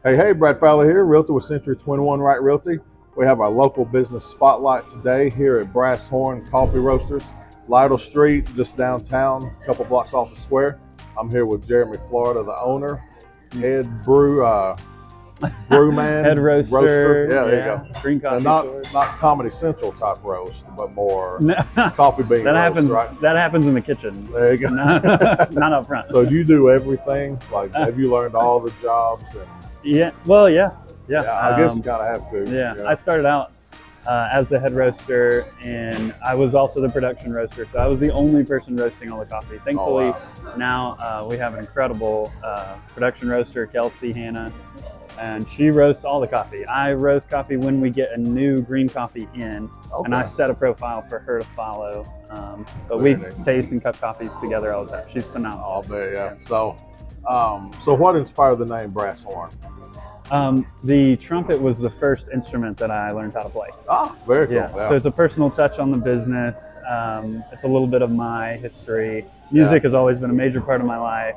Hey, Brad Fowler here, Realtor with Century 21 Right Realty. We have our local business spotlight today here at Brass Horn Coffee Roasters, Lytle Street, just downtown, a couple blocks off the square. I'm here with Jeremy Florida, the owner, head Head brewman, roaster. roaster, Yeah, there you yeah, go. green And coffee not source. not Comedy Central type roast, but more No, coffee bean that roast, happens. right? That happens in the kitchen. There you go. No, not up front. So do you do everything? Like, have you learned all the jobs? And Yeah. Well, yeah. yeah, I guess you kind of have to. Yeah. You know? I started out as the head roaster, and I was also the production roaster. So I was the only person roasting all the coffee. Thankfully, wow. now we have an incredible production roaster, Kelsey Hannah, and she roasts all the coffee. I roast coffee when we get a new green coffee in, and I set a profile for her to follow. But we taste and cup coffees together all the time. She's phenomenal. All day, yeah. So what inspired the name Brass Horn? The trumpet was the first instrument that I learned how to play. Ah, very cool. Yeah. Yeah. So it's a personal touch on the business. It's a little bit of my history. Music has always been a major part of my life.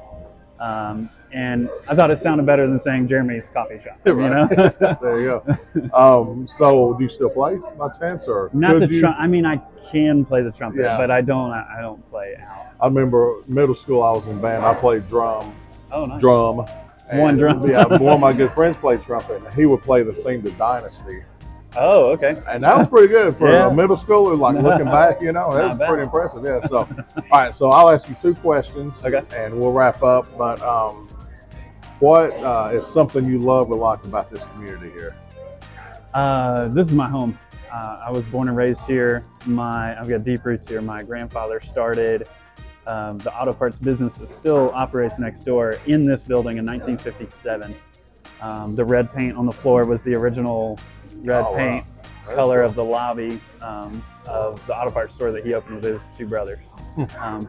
And I thought it sounded better than saying Jeremy's Coffee Shop. You know? There you go. So do you still play by chance, or not the trumpet? I mean, I can play the trumpet, but I don't play out. I remember middle school. I was in band. I played drum. Oh, nice. Drum. And, one drum. Yeah, one of my good friends played trumpet, and he would play the theme to Dynasty. Oh, okay. And that was pretty good for a middle schooler. Like looking back, you know, that was pretty impressive. Yeah. So, all right. So I'll ask you two questions, and we'll wrap up. But what is something you love or like about this community here? This is my home. I was born and raised here. I've got deep roots here. My grandfather started the auto parts business that still operates next door in this building in 1957. The red paint on the floor was the original red paint color of the lobby of the auto parts store that he opened with his two brothers.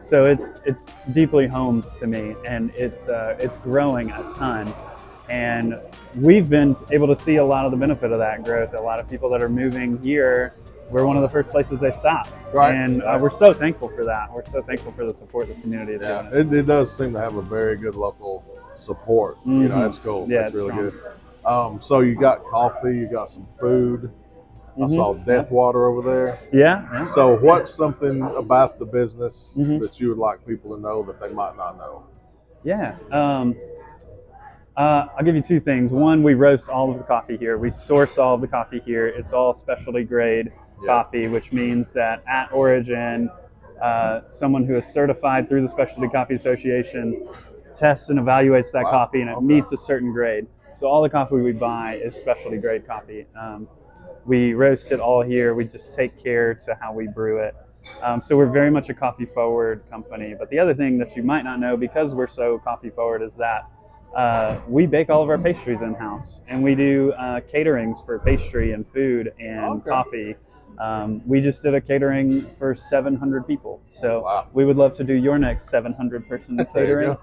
So it's deeply home to me, and it's growing a ton. And we've been able to see a lot of the benefit of that growth. A lot of people that are moving here, we're one of the first places they stop. And we're so thankful for that. We're so thankful for the support this community is giving. It does seem to have a very good local support. You know, that's cool. Yeah, that's really good. So you got coffee, you got some food. I saw Death Water over there. Yeah. So what's something about the business that you would like people to know that they might not know? Yeah. I'll give you two things. One, we roast all of the coffee here. We source all of the coffee here. It's all specialty grade coffee, which means that at origin, someone who is certified through the Specialty Coffee Association tests and evaluates that coffee, and it meets a certain grade. So all the coffee we buy is specialty grade coffee. We roast it all here. We just take care to how we brew it. So we're very much a coffee forward company. But the other thing that you might not know, because we're so coffee forward, is that we bake all of our pastries in-house, and we do caterings for pastry and food and coffee. We just did a catering for 700 people. So we would love to do your next 700 person catering.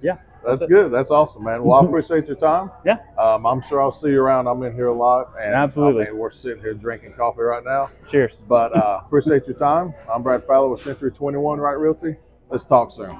Yeah. That's good. That's awesome, man. Well, I appreciate your time. Yeah. I'm sure I'll see you around. I'm in here a lot. And absolutely. I mean, we're sitting here drinking coffee right now. Cheers. But appreciate your time. I'm Brad Fowler with Century 21 Right Realty. Let's talk soon.